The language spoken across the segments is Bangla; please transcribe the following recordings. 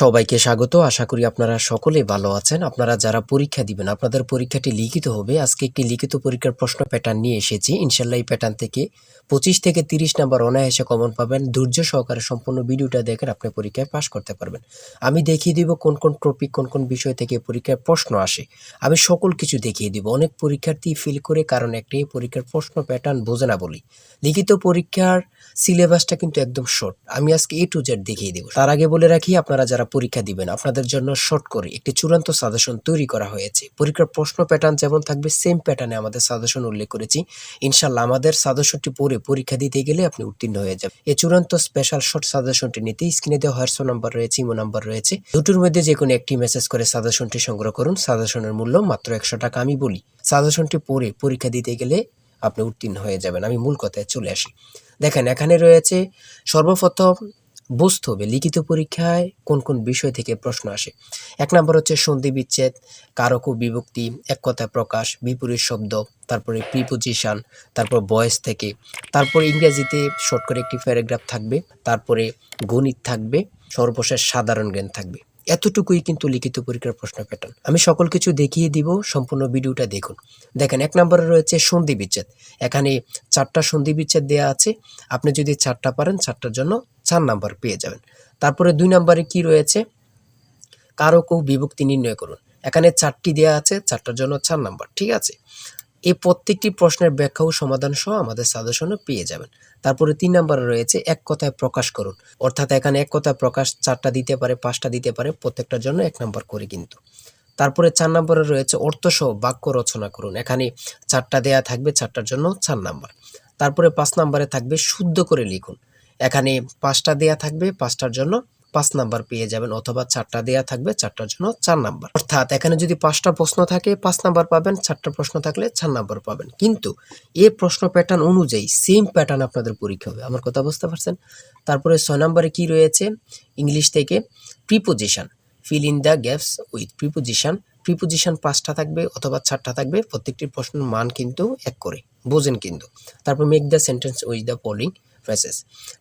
সবাইকে স্বাগত। আশা করি আপনারা সকলেই ভালো আছেন। আপনারা যারা পরীক্ষা দিবেন, আপনাদের পরীক্ষাটি লিখিত হবে। আজকে একটি লিখিত পরীক্ষার প্রশ্ন প্যাটার্ন নিয়ে এসেছি। ইনশাআল্লাহ এই প্যাটার্ন থেকে 25 থেকে 30 নাম্বার অনায়াসে কমন পাবেন। ধৈর্য সহকারে সম্পূর্ণ ভিডিওটা দেখেন, আপনি পরীক্ষায় পাস করতে পারবেন। আমি দেখিয়ে দিব কোন কোন টপিক, কোন কোন বিষয় থেকে পরীক্ষায় প্রশ্ন আসে। আমি সকল কিছু দেখিয়ে দিব। অনেক পরীক্ষার্থী ফেল করে কারণ একটাই, পরীক্ষার প্রশ্ন প্যাটার্ন বোঝে না বলি। লিখিত পরীক্ষার সিলেবাসটা কিন্তু একদম শর্ট। আমি আজকে A to Z দেখিয়ে দেব। তার আগে বলে রাখি, আপনারা যারা পরীক্ষা দিবেন, আপনাদের জন্য শর্ট করে একটি চূড়ান্ত সাজেশন তৈরি করা হয়েছে। পরীক্ষার প্রশ্ন প্যাটার্ন যেমন থাকবে সেম প্যাটার্নে আমাদের সাজেশন উল্লেখ করেছি। ইনশাআল্লাহ আমাদের সাজেশনটি পড়ে পরীক্ষা দিতে গেলে আপনি উত্তীর্ণ হয়ে যাবেন। এই চূড়ান্ত স্পেশাল শর্ট সাজেশনটি নিতে স্ক্রিনে দেওয়া হোয়াটসঅ্যাপ নাম্বার রয়েছে, ইমো নাম্বার রয়েছে। দুটোর মধ্যে যে কোনো একটি মেসেজ করে সাজেশনটি সংগ্রহ করুন। সাজেশনের মূল্য মাত্র 100 টাকা। আমি বলি, সাজেশনটি পড়ে পরীক্ষা দিতে গেলে আপনি উত্তীর্ণ হয়ে যাবেন। আমি মূল কথায় চলে আসি। দেখেন, এখানে রয়েছে সর্বপ্রথম বুঝতে হবে লিখিত পরীক্ষায় কোন কোন বিষয় থেকে প্রশ্ন আসে। 1 নম্বর হচ্ছে সন্ধি বিচ্ছেদ, কারক ও বিভক্তি, এক কথায় প্রকাশ, বিপরীত শব্দ, তারপরে প্রিপোজিশন, তারপর ভয়েস থেকে, তারপর ইংরেজিতে শর্ট করে একটি প্যারাগ্রাফ থাকবে, তারপরে গণিত থাকবে, সর্বশেষ সাধারণ জ্ঞান থাকবে। এতটুকুই কিন্তু লিখিত পরীক্ষার প্রশ্ন প্যাটার্ন। আমি সকল কিছু দেখিয়ে দিব, সম্পূর্ণ ভিডিওটা দেখুন। দেখেন, 1 নম্বরে রয়েছে সন্ধি বিচ্ছেদ। এখানে 4টা সন্ধি বিচ্ছেদ দেওয়া আছে। আপনি যদি 4টা পারেন, 4টার জন্য 4 নাম্বার পেয়ে যাবেন। তারপরে 2 নম্বরে কি রয়েছে, কারক ও বিভক্তি নির্ণয় করুন। এখানে 4টি দেওয়া আছে, 4টার জন্য 4 নাম্বার। ঠিক আছে, এই প্রত্যেকটি প্রশ্নের ব্যাখ্যা ও সমাধান সহ আমাদের সাজেশনে পেয়ে যাবেন। তারপরে 3 নম্বরে রয়েছে এক কথায় প্রকাশ করুন। অর্থাৎ এখানে এক কথায় প্রকাশ 4টা দিতে পারে, 5টা দিতে পারে, প্রত্যেকটার জন্য 1 নাম্বার করে কিন্তু। তারপরে 4 নম্বরে রয়েছে অর্থসহ বাক্য রচনা করুন। এখানে 4টা দেয়া থাকবে, 4টার জন্য 4 নাম্বার। তারপরে 5 নম্বরে থাকবে শুদ্ধ করে লিখুন। এখানে 5টা দেয়া থাকবে, 5টার জন্য 5 নাম্বার পেয়ে যাবেন, অথবা 4টা দেয়া থাকবে, 4টার জন্য 4 নাম্বার। অর্থাৎ এখানে যদি 5টা প্রশ্ন থাকে 5 নাম্বার পাবেন, 4টা প্রশ্ন থাকলে 4 নাম্বার পাবেন। কিন্তু এই প্রশ্ন প্যাটার্ন অনুযায়ী সেম প্যাটার্ন আপনাদের পরীক্ষা হবে। আমার কথা বুঝতে পারছেন? তারপরে 6 নম্বরে কি রয়েছে, ইংলিশ থেকে preposition, fill in the gaps with preposition. Preposition 5টা থাকবে অথবা 4টা থাকবে, প্রত্যেকটি প্রশ্নের মান কিন্তু 1 করে, বোঝেন কিন্তু। তারপর make the sentence with the following phrases.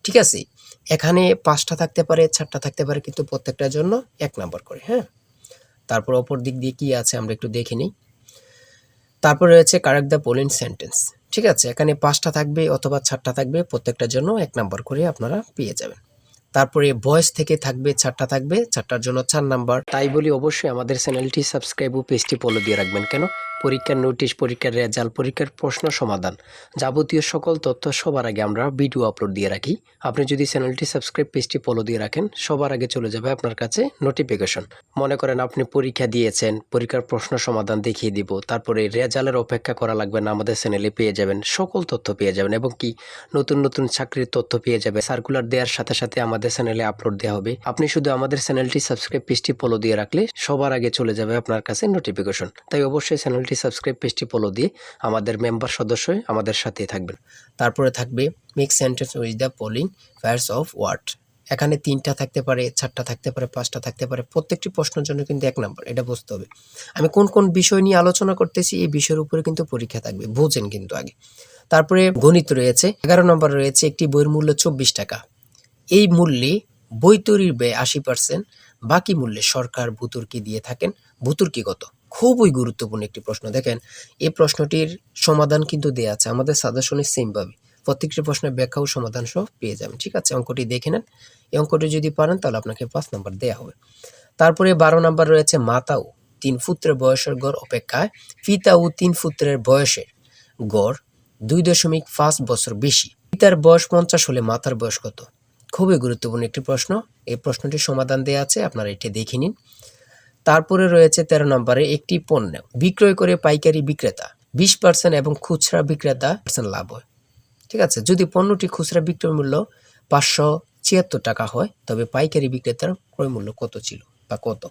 ঠিক আছে, এখানে 5টা থাকতে পারে, 4টা থাকতে পারে, কিন্তু প্রত্যেকটার জন্য 1 নাম্বার করে। হ্যাঁ, তারপর অপর দিক দিয়ে কি আছে আমরা একটু দেখে নিই। তারপর রয়েছে কারেক্ট দ্য ফলোইং সেন্টেন্স। ঠিক আছে, এখানে 5টা থাকবে অথবা 4টা থাকবে, প্রত্যেকটার জন্য 1 নাম্বার করে আপনারা পেয়ে যাবেন। তারপরে ভয়েস থেকে থাকবে 4টা থাকবে, 4টার জন্য 4 নাম্বার। তাই বলি অবশ্যই আমাদের চ্যানেলটি সাবস্ক্রাইব ও পেজটি ফলো দিয়ে রাখবেন। কেন? পরীক্ষার নোটিশ, পরীক্ষার রেজাল্ট, পরীক্ষার প্রশ্ন সমাধান, যাবতীয় সকল তথ্য সবার আগে আমরা ভিডিও আপলোড দিয়ে রাখি। আপনি যদি চ্যানেলটি সাবস্ক্রাইব, পেজটি ফলো দিয়ে রাখেন, সবার আগে চলে যাবে আপনার কাছে নোটিফিকেশন। মনে করেন আপনি পরীক্ষা দিয়েছেন, পরীক্ষার প্রশ্ন সমাধান দেখিয়ে দিব, তারপরে রেজাল্টের অপেক্ষা করা লাগবে না, আমাদের চ্যানেলে পেয়ে যাবেন, সকল তথ্য পেয়ে যাবেন, এবং কি নতুন নতুন চাকরির তথ্য পেয়ে যাবে। সার্কুলার দেওয়ার সাথে সাথে আমাদের চ্যানেলে আপলোড দেওয়া হবে। আপনি শুধু আমাদের চ্যানেলটি সাবস্ক্রাইব, পেজটি ফলো দিয়ে রাখলে সবার আগে চলে যাবে আপনার কাছে নোটিফিকেশন। তাই অবশ্যই চ্যানেলটি সাবস্ক্রাইব, পেজটি ফলো দিয়ে আমাদের মেম্বার সদস্য হয়ে আমাদের সাথেই থাকবেন। তারপরে থাকবে make sentence with the following pairs of word. এখানে 3টা থাকতে পারে, 4টা থাকতে পারে, 5টা থাকতে পারে, প্রত্যেকটি প্রশ্নের জন্য কিন্তু 1 নাম্বার। এটা বুঝতে হবে। আমি কোন কোন বিষয় নিয়ে আলোচনা করতেছি, এই বিষয়ের উপরে কিন্তু পরীক্ষা থাকবে, বোঝেন কিন্তু আগে। তারপরে গণিত রয়েছে, 11 নম্বর রয়েছে একটি বইয়ের মূল্য 24 টাকা। এই মূল্যে বই তৈরির ব্যয় 80%, বাকি মূল্যে সরকার ভর্তুকি দিয়ে থাকেন। ভর্তুকি কত? খুবই গুরুত্বপূর্ণ একটি প্রশ্ন। দেখেন, এই প্রশ্নটির সমাধান কিন্তু দেওয়া আছে আমাদের সাজেশনে সেম ভাবে। প্রত্যেকটি প্রশ্নের ব্যাখ্যা ও সমাধান সহ পেয়ে যাবেন। ঠিক আছে, অঙ্কটি দেখে নেন। এই অঙ্কটি যদি পারেন তাহলে আপনাকে 5 নাম্বার দেওয়া হবে। তারপরে 12 নাম্বার রয়েছে মাতা ও 3 পুত্রের বয়সের গড় অপেক্ষায় পিতা ও 3 পুত্রের বয়সের গড় 2.5 বছর বেশি। পিতার বয়স 50 হলে মাতার বয়স কত? খুবই গুরুত্বপূর্ণ একটি প্রশ্ন। এই প্রশ্নটির সমাধান দেওয়া আছে, আপনারা এটি দেখে নিন। তারপরে রয়েছে 13 নম্বরে একটি পণ্য বিক্রয় করে পাইকারি বিক্রেতা 20% এবং খুচরা বিক্রেতা লাভ হয়। ঠিক আছে, যদি পণ্যটি খুচরা বিক্রয় মূল্য 576 টাকা হয়, তবে পাইকারি বিক্রেতার ক্রয় মূল্য কত ছিল বা কত?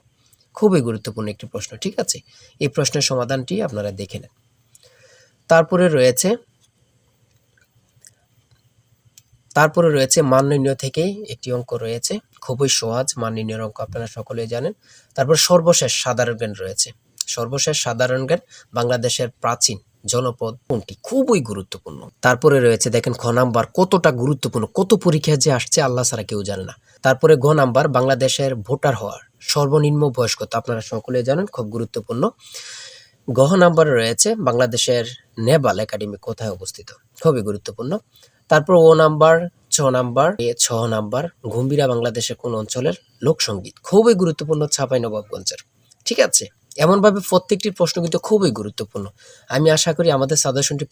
খুবই গুরুত্বপূর্ণ একটি প্রশ্ন। ঠিক আছে, এই প্রশ্নের সমাধানটি আপনারা দেখে নেন। তারপরে রয়েছে মান নির্ণয় থেকে একটি অঙ্ক রয়েছে, খুবই সহজ মান নির্ণয়ের অঙ্ক, আপনারা সকলেই জানেন। তারপর সর্বশেষ সাধারণ জ্ঞান রয়েছে। সর্বশেষ সাধারণ জ্ঞান বাংলাদেশের প্রাচীন জনপদ কোনটি? খুবই গুরুত্বপূর্ণ। তারপরে রয়েছে দেখেন খ নাম্বার, কতটা গুরুত্বপূর্ণ, কত পরীক্ষায় যে আসছে আল্লাহ ছাড়া কেউ জানে না। তারপরে গ নাম্বার, বাংলাদেশের ভোটার হওয়ার সর্বনিম্ন বয়স কত? আপনারা সকলে জানেন, খুব গুরুত্বপূর্ণ। গ নাম্বারে রয়েছে বাংলাদেশের নেভাল একাডেমি কোথায় অবস্থিত? খুবই গুরুত্বপূর্ণ। তারপর ও নাম্বার, ছ নাম্বার, ঘুম্বিরা বাংলাদেশের কোন অঞ্চলের লোকসঙ্গীত? খুবই গুরুত্বপূর্ণ, চাঁপাইনবাবগঞ্জের। ঠিক আছে, এমনভাবে প্রত্যেকটি প্রশ্ন কিন্তু খুবই গুরুত্বপূর্ণ। আমি আশা করি আমাদের সাজেশনটি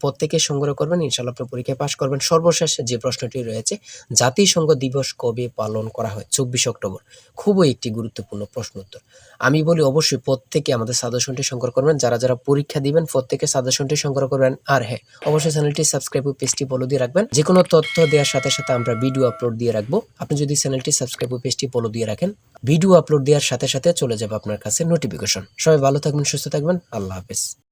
প্রত্যেকে সংগ্রহ করবেন, ইনশাআল্লাহ আপনি পরীক্ষায় পাশ করবেন। সর্বশেষ যে প্রশ্নটি রয়েছে, জাতিসংঘ দিবস কবে পালন করা হয়? 24 অক্টোবর। খুবই একটি গুরুত্বপূর্ণ প্রশ্ন উত্তর। আমি বলি অবশ্যই প্রত্যেকে আমাদের সাজেশনটি সংগ্রহ করবেন। যারা পরীক্ষা দিবেন প্রত্যেকে সাজেশনটি সংগ্রহ করবেন। আর হ্যাঁ, অবশ্যই চ্যানেলটি সাবস্ক্রাইব ও পেজটি ফলো দিয়ে রাখবেন। যে কোনো তথ্য দেওয়ার সাথে সাথে আমরা ভিডিও আপলোড দিয়ে রাখবো। আপনি যদি চ্যানেলটি সাবস্ক্রাইব ও পেজটি ফলো দিয়ে রাখেন, ভিডিও আপলোড দেওয়ার সাথে সাথে চলে যাবে আপনার কাছে নোটিফিকেশন। সবাই ভালো থাকবেন, সুস্থ থাকবেন। আল্লাহ হাফেজ।